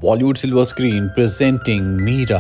Bollywood silver screen presenting Meera.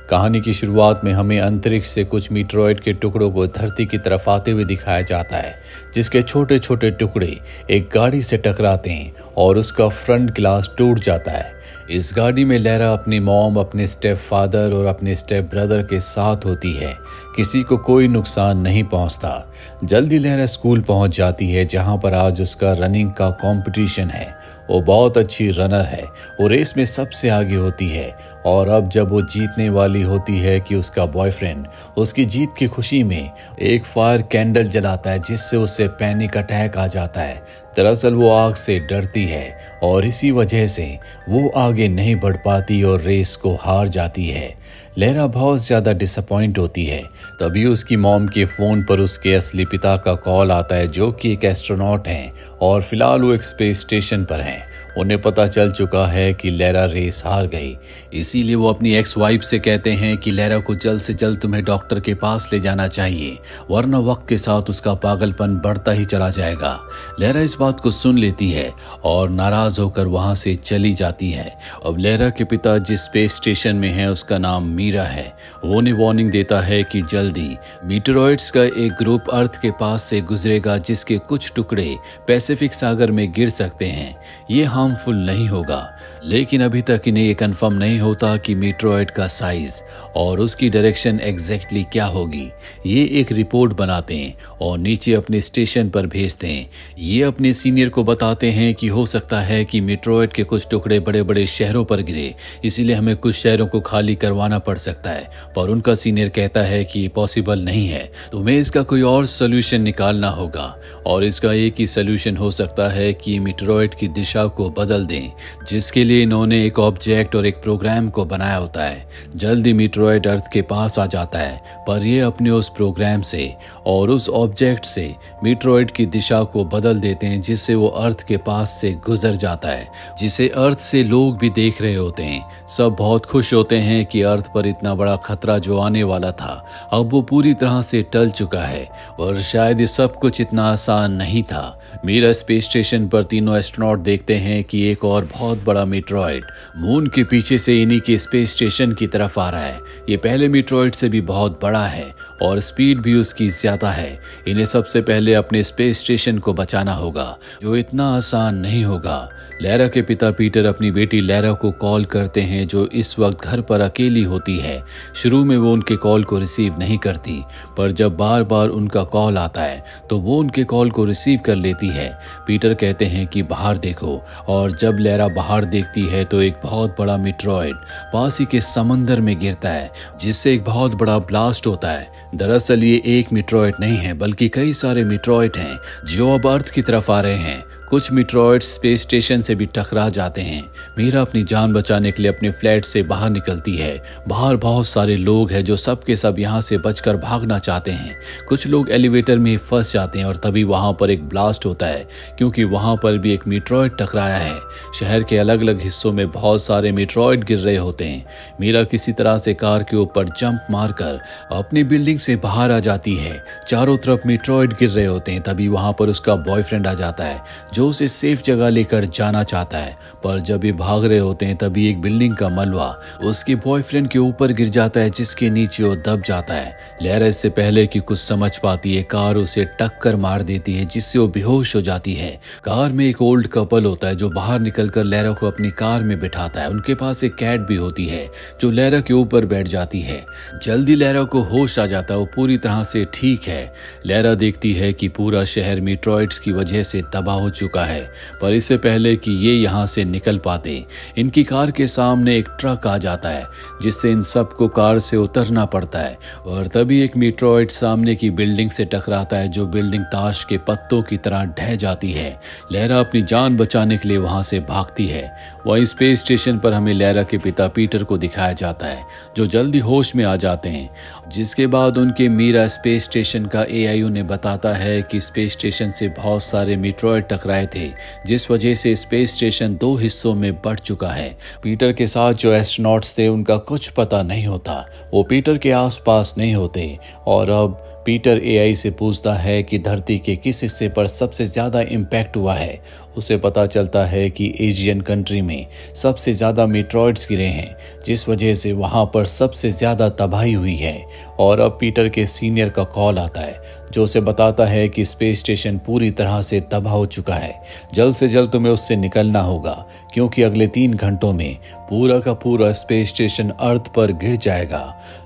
कहानी की शुरुआत में हमें अंतरिक्ष से कुछ मीटरॉइड के टुकड़ों को धरती की तरफ आते हुए दिखाया जाता है, जिसके छोटे छोटे टुकड़े एक गाड़ी से टकराते हैं और उसका फ्रंट ग्लास टूट जाता है। इस गाड़ी में लैरा अपनी मॉम, अपने स्टेप फादर और अपने स्टेप ब्रदर के साथ होती है। किसी को कोई नुकसान नहीं पहुंचता। जल्दी लैरा स्कूल पहुंच जाती है, जहां पर आज उसका रनिंग का कंपटीशन है। वो बहुत अच्छी रनर है, वो रेस में सबसे आगे होती है। और अब जब वो जीतने वाली होती है कि उसका बॉयफ्रेंड उसकी जीत की खुशी में एक फायर कैंडल जलाता है, जिससे उसे पैनिक अटैक आ जाता है। दरअसल वो आग से डरती है और इसी वजह से वो आगे नहीं बढ़ पाती और रेस को हार जाती है। लैरा बहुत ज़्यादा डिसअपॉइंट होती है। तभी उसकी मॉम के फ़ोन पर उसके असली पिता का कॉल आता है, जो कि एक एस्ट्रोनॉट हैं और फिलहाल वो एक स्पेस स्टेशन पर हैं। उन्हें पता चल चुका है कि लैरा रेस हार गई, इसीलिए वो अपनी एक्स वाइफ से कहते हैं कि लैरा को जल्द से जल्द तुम्हें डॉक्टर के पास ले जाना चाहिए, वरना वक्त के साथ उसका पागलपन बढ़ता ही चला जाएगा। लैरा इस बात को सुन लेती है और नाराज होकर वहां से चली जाती है। अब लैरा के पिता जिस स्पेस स्टेशन में है उसका नाम मीरा है। वो उन्हें वार्निंग देता है कि जल्दी मीटरॉइड्स का एक ग्रुप अर्थ के पास से गुजरेगा, जिसके कुछ टुकड़े पैसिफिक सागर में गिर सकते हैं। ये हार्मफुल नहीं होगा, लेकिन अभी तक इन्हें ये कंफर्म नहीं होता कि मीटरॉइड का साइज और उसकी डायरेक्शन एग्जैक्टली क्या होगी। ये एक रिपोर्ट बनाते हैं और नीचे अपने स्टेशन पर भेजते हैं। ये अपने सीनियर को बताते हैं कि हो सकता है कि मीटरॉइड के कुछ टुकड़े बड़े बड़े शहरों पर गिरे, इसीलिए हमें कुछ शहरों को खाली करवाना पड़ सकता है। पर उनका सीनियर कहता है कि ये पॉसिबल नहीं है, तुम्हें इसका कोई और सोल्यूशन निकालना होगा। और इसका एक ही सोल्यूशन हो सकता है कि मीटरॉइड की दिशा को बदल दें, जिसके लिए इन्होंने एक ऑब्जेक्ट और एक प्रोग्राम को बनाया होता है। जल्दी मीटरॉइड अर्थ के पास आ जाता है, पर ये अपने उस प्रोग्राम से और उस ऑब्जेक्ट से मीटरॉइड की दिशा को बदल देते हैं, जिससे वो अर्थ के पास से गुजर जाता है, जिसे अर्थ से लोग भी देख रहे होते हैं। सब बहुत खुश होते हैं कि अर्थ पर इतना बड़ा खतरा जो आने वाला था अब वो पूरी तरह से टल चुका है, और शायद ये सब कुछ इतना आसान नहीं था। मीरा स्पेस स्टेशन पर तीनों एस्ट्रोनॉट देखते हैं कि एक और बहुत बड़ा मीटरॉइड मून के पीछे से इन्हीं के स्पेस स्टेशन की तरफ आ रहा है। ये पहले मीटरॉइड से भी बहुत बड़ा है और स्पीड भी उसकी ज्यादा है। इन्हें सबसे पहले अपने स्पेस स्टेशन को बचाना होगा, जो इतना आसान नहीं होगा। लैरा के पिता पीटर अपनी बेटी लैरा को कॉल करते हैं, जो इस वक्त घर पर अकेली होती है। शुरू में वो उनके कॉल को रिसीव नहीं करती, पर जब बार बार उनका कॉल आता है तो वो उनके कॉल को रिसीव कर लेती है। पीटर कहते हैं कि बाहर देखो, और जब लैरा बाहर देखती है तो एक बहुत बड़ा मीटरॉइड पास ही के समंदर में गिरता है, जिससे एक बहुत बड़ा ब्लास्ट होता है। दरअसल ये एक मीटरॉइड नहीं है, बल्कि कई सारे मीटरॉइड हैं जो अब अर्थ की तरफ आ रहे हैं। कुछ मीटरॉइड स्पेस स्टेशन से भी टकरा जाते हैं। मीरा अपनी जान बचाने के लिए अपने फ्लैट से बाहर निकलती है। बाहर बहुत सारे लोग हैं जो सब के सब यहाँ से बचकर भागना चाहते हैं। कुछ लोग एलिवेटर में फंस जाते हैं और तभी वहाँ पर एक ब्लास्ट होता है, क्योंकि वहाँ पर भी एक मीटरॉइड टकराया है। शहर के अलग अलग हिस्सों में बहुत सारे मीटरॉइड गिर रहे होते हैं। मीरा किसी तरह से कार के ऊपर जंप मारकर अपनी बिल्डिंग से बाहर आ जाती है। चारों तरफ मीटरॉइड गिर रहे होते हैं। तभी वहाँ पर उसका बॉयफ्रेंड आ जाता है, जो उसे सेफ जगह लेकर जाना चाहता है। पर जब ये भाग रहे होते हैं तभी एक बिल्डिंग का मलबा उसके बॉयफ्रेंड के ऊपर गिर जाता है, जिसके नीचे वो दब जाता है। लैरा इससे पहले कि कुछ समझ पाती है, कार उसे टक्कर मार देती है, जिससे वो बेहोश हो जाती है। कार में एक ओल्ड कपल होता है जो बाहर निकलकर लैरा को अपनी कार में बिठाता है। उनके पास एक कैट भी होती है जो लैरा के ऊपर बैठ जाती है। जल्दी लैरा को होश आ जाता है, वो पूरी तरह से ठीक है। लैरा देखती है कि पूरा शहर मीटरॉइड्स की वजह से तबाह हो चुका है, पर इससे पहले कि ये यहाँ से निकल पाते, इनकी कार के सामने एक ट्रक आ जाता है, जिससे इन सबको कार से उतरना पड़ता है। और तभी एक मीटरॉइड सामने की बिल्डिंग से टकराता है, जो बिल्डिंग ताश के पत्तों की तरह ढह जाती है। लैरा अपनी जान बचाने के लिए वहां से भागती है। वहीं स्पेस स्टेशन पर हमें लैरा के पिता पीटर को दिखाया जाता है, जो जल्दी होश में आ जाते हैं। जिसके बाद उनके मीरा स्पेस स्टेशन का एआई उन्हें बताता है कि स्पेस स्टेशन से बहुत सारे मीटरॉइड टकराए थे, जिस वजह से स्पेस स्टेशन 2 हिस्सों में बढ़ चुका है। पीटर के साथ जो एस्ट्रोनॉट्स थे उनका कुछ पता नहीं होता, वो पीटर के आसपास नहीं होते। और अब पीटर एआई से पूछता है कि धरती के किस हिस्से पर सबसे ज़्यादा इम्पैक्ट हुआ है। उसे पता चलता है कि एशियन कंट्री में सबसे ज़्यादा मीटरॉइड्स गिरे हैं, जिस वजह से वहाँ पर सबसे ज़्यादा तबाही हुई है। और अब पीटर के सीनियर का कॉल आता है जो उसे बताता है कि स्पेस स्टेशन पूरी तरह से तबाह हो चुका है। जल्द से जल्द तुम्हें उससे निकलना होगा, क्योंकि अगले 3 घंटों में पूरा का पूरा स्पेस स्टेशन अर्थ पर गिर जाएगा।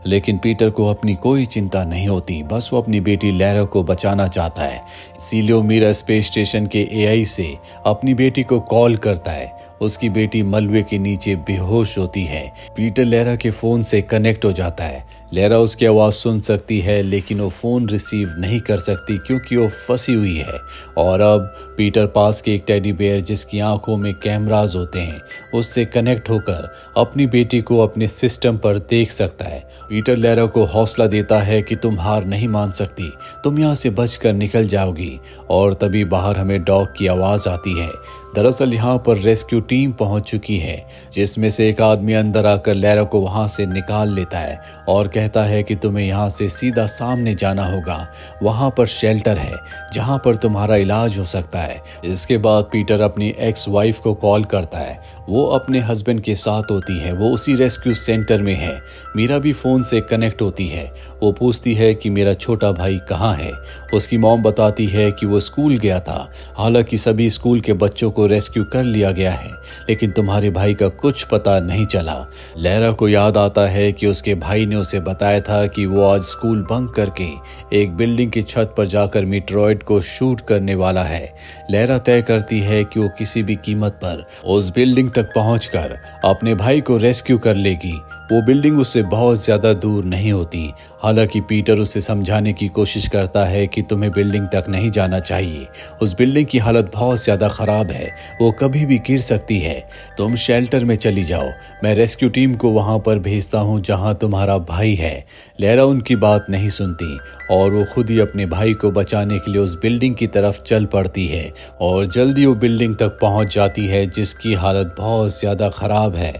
लेकिन पीटर को अपनी कोई चिंता नहीं होती, बस वो अपनी बेटी लैरा को बचाना चाहता है। इसीलिए वो मीरा स्पेस स्टेशन के एआई से अपनी बेटी को कॉल करता है। उसकी बेटी मलबे के नीचे बेहोश होती है। पीटर लैरा के फोन से कनेक्ट हो जाता है। लैरा उसकी आवाज़ सुन सकती है, लेकिन वो फ़ोन रिसीव नहीं कर सकती क्योंकि वो फंसी हुई है। और अब पीटर पास के एक टेडी बेयर जिसकी आंखों में कैमराज होते हैं, उससे कनेक्ट होकर अपनी बेटी को अपने सिस्टम पर देख सकता है। पीटर लैरा को हौसला देता है कि तुम हार नहीं मान सकती, तुम यहाँ से बचकर निकल जाओगी। और तभी बाहर हमें डॉग की आवाज़ आती है। दरअसल यहाँ पर रेस्क्यू टीम पहुंच चुकी है, जिसमें से एक आदमी अंदर आकर लैरा को वहां से निकाल लेता है और कहता है कि तुम्हें यहाँ से सीधा सामने जाना होगा। वहां पर शेल्टर है जहां पर तुम्हारा इलाज हो सकता है। इसके बाद पीटर अपनी एक्स वाइफ को कॉल करता है। वो अपने हस्बैंड के साथ होती है, वो उसी रेस्क्यू सेंटर में है। मीरा भी फोन से कनेक्ट होती है। वो पूछती है कि मेरा छोटा भाई कहाँ है। उसकी मॉम बताती है कि वो स्कूल गया था। हालांकि सभी स्कूल के बच्चों को रेस्क्यू कर लिया गया है, लेकिन तुम्हारे भाई का कुछ पता नहीं चला। लैरा को याद आता है कि उसके भाई ने उसे बताया था कि वो आज स्कूल बंक करके एक बिल्डिंग की छत पर जाकर मीटरॉइड को शूट करने वाला है। लैरा तय करती है कि वो किसी भी कीमत पर उस बिल्डिंग तक पहुंचकर अपने भाई को रेस्क्यू कर लेगी। वो बिल्डिंग उससे बहुत ज्यादा दूर नहीं होती। हालांकि पीटर उसे समझाने की कोशिश करता है कि तुम्हें बिल्डिंग तक नहीं जाना चाहिए। उस बिल्डिंग की हालत बहुत ज्यादा खराब है, वो कभी भी गिर सकती है। तुम शेल्टर में चली जाओ, मैं रेस्क्यू टीम को वहां पर भेजता हूं जहां तुम्हारा भाई है। लैरा उनकी बात नहीं सुनती और वो खुद ही अपने भाई को बचाने के लिए उस बिल्डिंग की तरफ चल पड़ती है। और जल्दी वो बिल्डिंग तक पहुंच जाती है जिसकी हालत बहुत ज्यादा खराब है।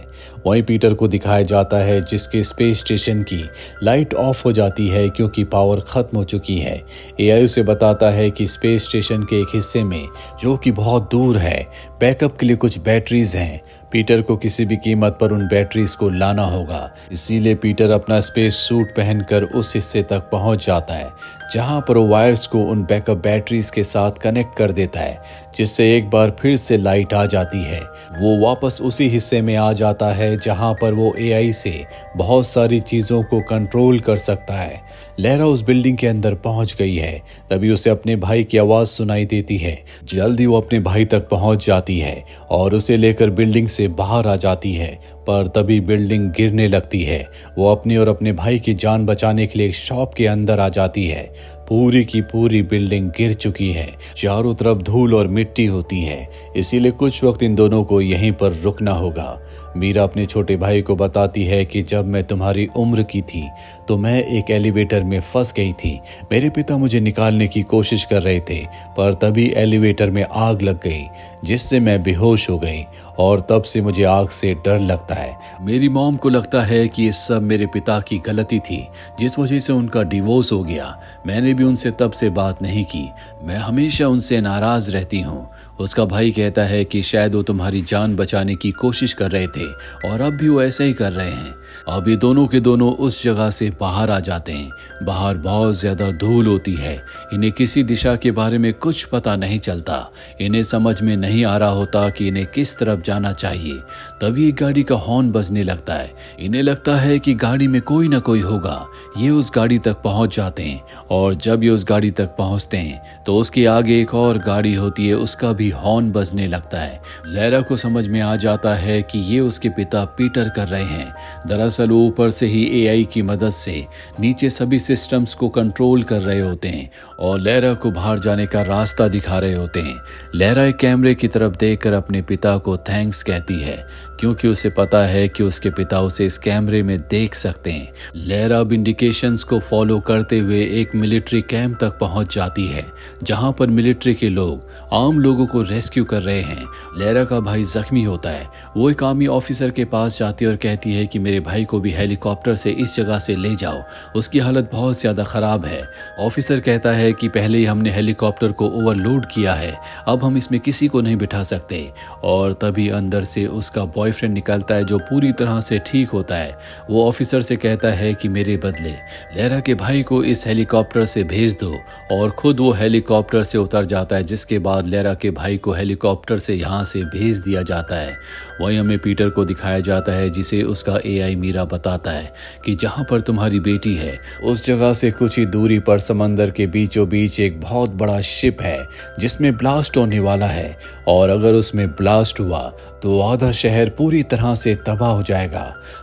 वहीं पीटर को दिखाया जाता है जिसके स्पेस स्टेशन की लाइट ऑफ हो जाती है क्योंकि पावर खत्म हो चुकी है। एआई उसे बताता है कि स्पेस स्टेशन के एक हिस्से में, जो कि बहुत दूर है, बैकअप के लिए कुछ बैटरीज हैं। पीटर को किसी भी कीमत पर उन बैटरीज को लाना होगा। इसीलिए पीटर अपना स्पेस सूट पहनकर उस हिस्से तक पहुंच जाता है जहां पर वो वायर्स को उन बैकअप बैटरीज के साथ कनेक्ट कर देता है, जिससे एक बार फिर से लाइट आ जाती है। वो वापस उसी हिस्से में आ जाता है जहां पर वो एआई से बहुत सारी चीजों को कंट्रोल कर सकता है। लैरा उस बिल्डिंग के अंदर पहुंच गई है। तभी उसे अपने भाई की आवाज सुनाई देती है। जल्दी वो अपने भाई तक पहुंच जाती है और उसे लेकर बिल्डिंग से बाहर आ जाती है। पर तभी बिल्डिंग गिरने लगती है। वो अपनी और अपने भाई की जान बचाने के लिए एक शॉप के अंदर आ जाती है। पूरी की पूरी बिल्डिंग गिर चुकी है, चारों तरफ धूल और मिट्टी होती है। इसीलिए कुछ वक्त इन दोनों को यहीं पर रुकना होगा। मीरा अपने छोटे भाई को बताती है कि जब मैं तुम्हारी उम्र की थी तो मैं एक एलिवेटर में फंस गई थी। मेरे पिता मुझे निकालने की कोशिश कर रहे थे, पर तभी एलिवेटर में आग लग गई जिससे मैं बेहोश हो गई और तब से मुझे आग से डर लगता है। मेरी मॉम को लगता है कि ये सब मेरे पिता की गलती थी, जिस वजह से उनका डिवोर्स हो गया। मैंने भी उनसे तब से बात नहीं की। मैं हमेशा उनसे नाराज रहती हूँ। उसका भाई कहता है कि शायद वो तुम्हारी जान बचाने की कोशिश कर रहे थे और अब भी वो ऐसा ही कर रहे हैं। अब ये दोनों के दोनों उस जगह से बाहर आ जाते हैं। बाहर बहुत ज्यादा धूल होती है। इन्हें किसी दिशा के बारे में कुछ पता नहीं चलता। इन्हें समझ में नहीं आ रहा होता कि इन्हें किस तरफ जाना चाहिए। तभी एक गाड़ी का हॉर्न बजने लगता है। इन्हें लगता है कि गाड़ी में कोई ना कोई होगा। ये उस गाड़ी तक पहुंच जाते हैं और जब ये उस गाड़ी तक पहुंचते हैं तो उसके आगे एक और गाड़ी होती है, उसका भी हॉर्न बजने लगता है। लैरा को समझ में आ जाता है कि ये उसके पिता पीटर कर रहे हैं। दरअसल वो ऊपर से ही एआई की मदद से नीचे सभी सिस्टम्स को कंट्रोल कर रहे होते हैं और लैरा को बाहर जाने का रास्ता दिखा रहे होते हैं। लैरा एक कैमरे की तरफ देखकर अपने पिता को थैंक्स कहती है, क्योंकि उसे पता है कि उसके पिता उसे इस कैमरे में देख सकते हैं। लैरा अब इंडिकेशंस को फॉलो करते हुए एक मिलिट्री कैंप तक पहुंच जाती है, जहां पर मिलिट्री के लोग आम लोगों को रेस्क्यू कर रहे हैं। लैरा का भाई जख्मी होता है। वो एक आर्मी ऑफिसर के पास जाती है और कहती है कि मेरे भाई भाई को भी हेलीकॉप्टर से इस जगह से ले जाओ, उसकी हालत बहुत ज़्यादा ख़राब है। ऑफिसर कहता है कि पहले ही हमने हेलीकॉप्टर को ओवरलोड किया है, अब हम इसमें किसी को नहीं बिठा सकते। और तभी अंदर से उसका बॉयफ्रेंड निकलता है जो पूरी तरह से ठीक होता है। वो ऑफिसर से कहता है कि मेरे बदले लहरा के भाई को इस हेलीकॉप्टर से भेज दो, और खुद वो हेलीकॉप्टर से उतर जाता है, जिसके बाद लहरा के भाई को हेलीकॉप्टर से यहाँ से भेज दिया जाता है। वहीं हमें पीटर को दिखाया जाता है जिसे उसका एआई मीरा बताता है कि जहाँ पर तुम्हारी बेटी है उस जगह से कुछ ही दूरी पर समंदर के बीचों बीच एक बहुत बड़ा शिप है जिसमें ब्लास्ट होने वाला है, और अगर उसमें ब्लास्ट हुआ तो आधा शहर पूरी तरह से तबाह हो जाएगा।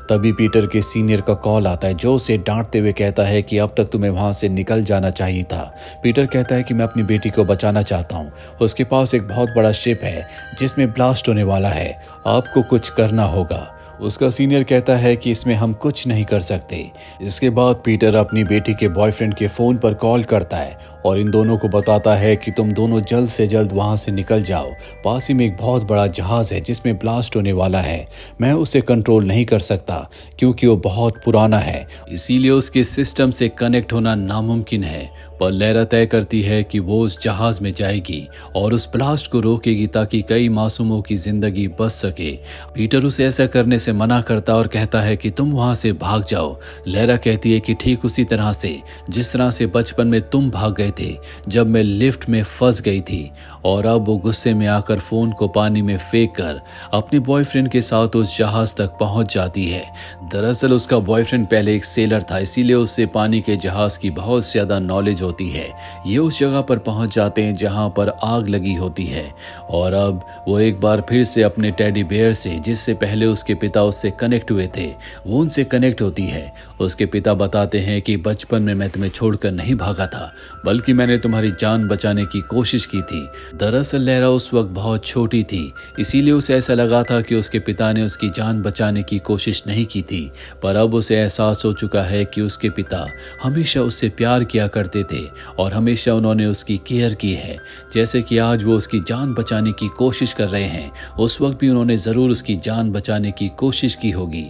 तभी पीटर के सीनियर का कॉल आता है जो उसे डांटते हुए कहता है कि अब तक तुम्हें वहां से निकल जाना चाहिए था। पीटर कहता है कि मैं अपनी बेटी को बचाना चाहता हूँ, उसके पास एक बहुत बड़ा शिप है जिसमें ब्लास्ट होने वाला है, आपको कुछ करना होगा। उसका सीनियर कहता है कि इसमें हम कुछ नहीं कर सकते। इसके बाद पीटर अपनी बेटी के बॉयफ्रेंड के फ़ोन पर कॉल करता है और इन दोनों को बताता है कि तुम दोनों जल्द से जल्द वहां से निकल जाओ, पास ही में एक बहुत बड़ा जहाज़ है जिसमें ब्लास्ट होने वाला है, मैं उसे कंट्रोल नहीं कर सकता क्योंकि वो बहुत पुराना है, इसीलिए उसके सिस्टम से कनेक्ट होना नामुमकिन है। पर लहरा तय करती है कि वो उस जहाज़ में जाएगी और उस ब्लास्ट को रोकेगी ताकि कई मासूमों की जिंदगी बच सके। पीटर उसे ऐसा करने से मना करता और कहता है कि तुम वहां से भाग जाओ। लहरा कहती है कि ठीक उसी तरह से जिस तरह से बचपन में तुम भाग गए थे जब मैं लिफ्ट में फंस गई थी। और अब वो गुस्से में आकर फोन को पानी में फेंक कर अपने बॉयफ्रेंड के साथ उस जहाज तक पहुंच जाती है। दरअसल उसका बॉयफ्रेंड पहले एक सेलर था, इसीलिए उससे पानी के जहाज की बहुत ज्यादा नॉलेज होती है। ये उस जगह पर पहुंच जाते हैं जहां पर आग लगी होती है, और अब वो एक बार फिर से अपने टेडी बेयर से, जिससे पहले उसके पिता उससे कनेक्ट हुए थे, वो उनसे कनेक्ट होती है। उसके पिता बताते हैं कि बचपन में मैं तुम्हें छोड़कर नहीं भागा था, बल्कि मैंने तुम्हारी जान बचाने की कोशिश की थी। दरअसल लहरा उस वक्त बहुत छोटी थी, इसीलिए उसे ऐसा लगा था कि उसके पिता ने उसकी जान बचाने की कोशिश नहीं की थी। पर अब उसे एहसास हो चुका है कि उसके पिता हमेशा उससे प्यार किया करते थे और हमेशा उन्होंने उसकी केयर की है। जैसे कि आज वो उसकी जान बचाने की कोशिश कर रहे हैं, उस वक्त भी उन्होंने ज़रूर उसकी जान बचाने की कोशिश की होगी।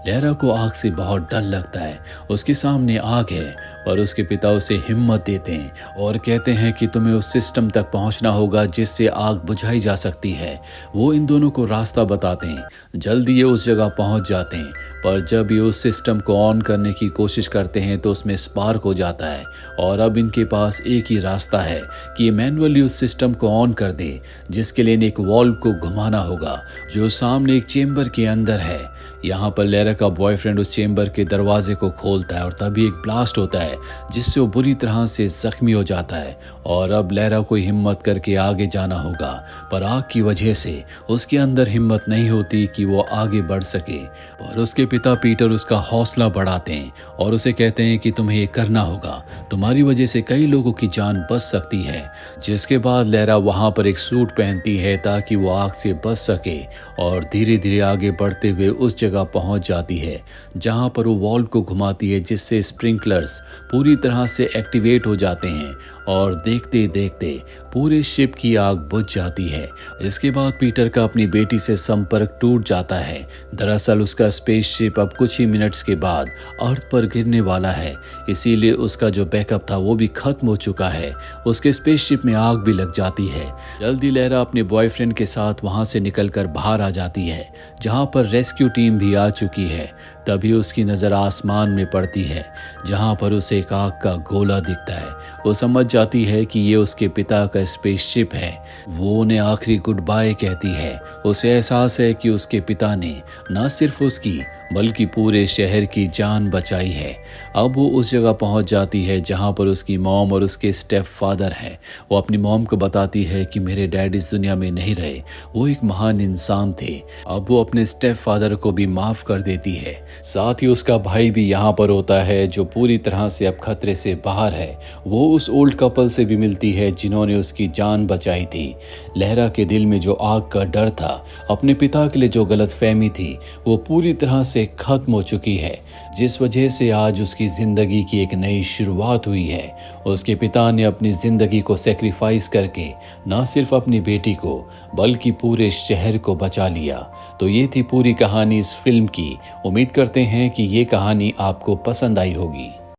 लहरा को आग से बहुत डर लगता है। उसके सामने आग है, पर उसके पिता उसे हिम्मत देते हैं और कहते हैं कि तुम्हें उस सिस्टम तक पहुंचना होगा जिससे आग बुझाई जा सकती है। वो इन दोनों को रास्ता बताते हैं। जल्दी ये उस जगह पहुंच जाते हैं, पर जब ये उस सिस्टम को ऑन करने की कोशिश करते हैं तो उसमें स्पार्क हो जाता है। और अब इनके पास एक ही रास्ता है कि ये मैनुअली उस सिस्टम को ऑन कर दे, जिसके लिए एक वॉल्व को घुमाना होगा जो सामने एक चेंबर के अंदर है। यहाँ पर लहरा का बॉयफ्रेंड उस चेंबर के दरवाजे को खोलता है और तभी एक ब्लास्ट होता है जिससे वो बुरी तरह से जख्मी हो जाता है। और अब लहरा को हिम्मत करके आगे जाना होगा, पर आग की वजह से उसके अंदर हिम्मत नहीं होती कि वो आगे बढ़ सके। और उसके पिता पीटर उसका हौसला बढ़ाते हैं और उसे कहते हैं कि तुम्हें ये करना होगा, तुम्हारी वजह से कई लोगों की जान बच सकती है। जिसके बाद लहरा वहां पर एक सूट पहनती है ताकि वो आग से बच सके और धीरे धीरे आगे बढ़ते हुए उस जगह पहुंच जाती है जहां पर वो वॉल्व को घुमाती है, जिससे स्प्रिंकलर्स पूरी तरह से एक्टिवेट हो जाते हैं और देखते देखते पूरे शिप की आग बुझ जाती है। इसके बाद पीटर का अपनी बेटी से संपर्क टूट जाता है। दरअसल उसका स्पेसशिप अब कुछ ही मिनट्स के बाद अर्थ पर गिरने वाला है, इसीलिए उसका जो बैकअप था वो भी खत्म हो चुका है। उसके स्पेसशिप में आग भी लग जाती है। जल्दी लहरा अपने बॉयफ्रेंड के साथ वहां से निकलकर बाहर आ जाती है जहां पर रेस्क्यू टीम भी आ चुकी है। तभी उसकी नज़र आसमान में पड़ती है जहां पर उसे एक आग का गोला दिखता है। वो समझ जाती है कि ये उसके पिता का स्पेसशिप है। वो उन्हें आखिरी गुड बाय कहती है। उसे एहसास है कि उसके पिता ने न सिर्फ उसकी बल्कि पूरे शहर की जान बचाई है। अब वो उस जगह पहुंच जाती है जहां पर उसकी मॉम और उसके स्टेप फादर हैं। वो अपनी मॉम को बताती है कि मेरे डैड इस दुनिया में नहीं रहे, वो एक महान इंसान थे। अब वो अपने स्टेप फादर को भी माफ कर देती है। साथ ही उसका भाई भी यहाँ पर होता है जो पूरी तरह से अब खतरे से बाहर है। वो उस ओल्ड कपल से भी मिलती है जिन्होंने उसकी जान बचाई थी। लहरा के दिल में जो आग का डर था, अपने पिता के लिए जो गलतफहमी थी, वो पूरी तरह से से खत्म हो चुकी है, जिस वजह से आज उसकी जिंदगी की एक नई शुरुआत हुई है। उसके पिता ने अपनी जिंदगी को सेक्रीफाइस करके न सिर्फ अपनी बेटी को बल्कि पूरे शहर को बचा लिया। तो ये थी पूरी कहानी इस फिल्म की। उम्मीद करते हैं कि ये कहानी आपको पसंद आई होगी।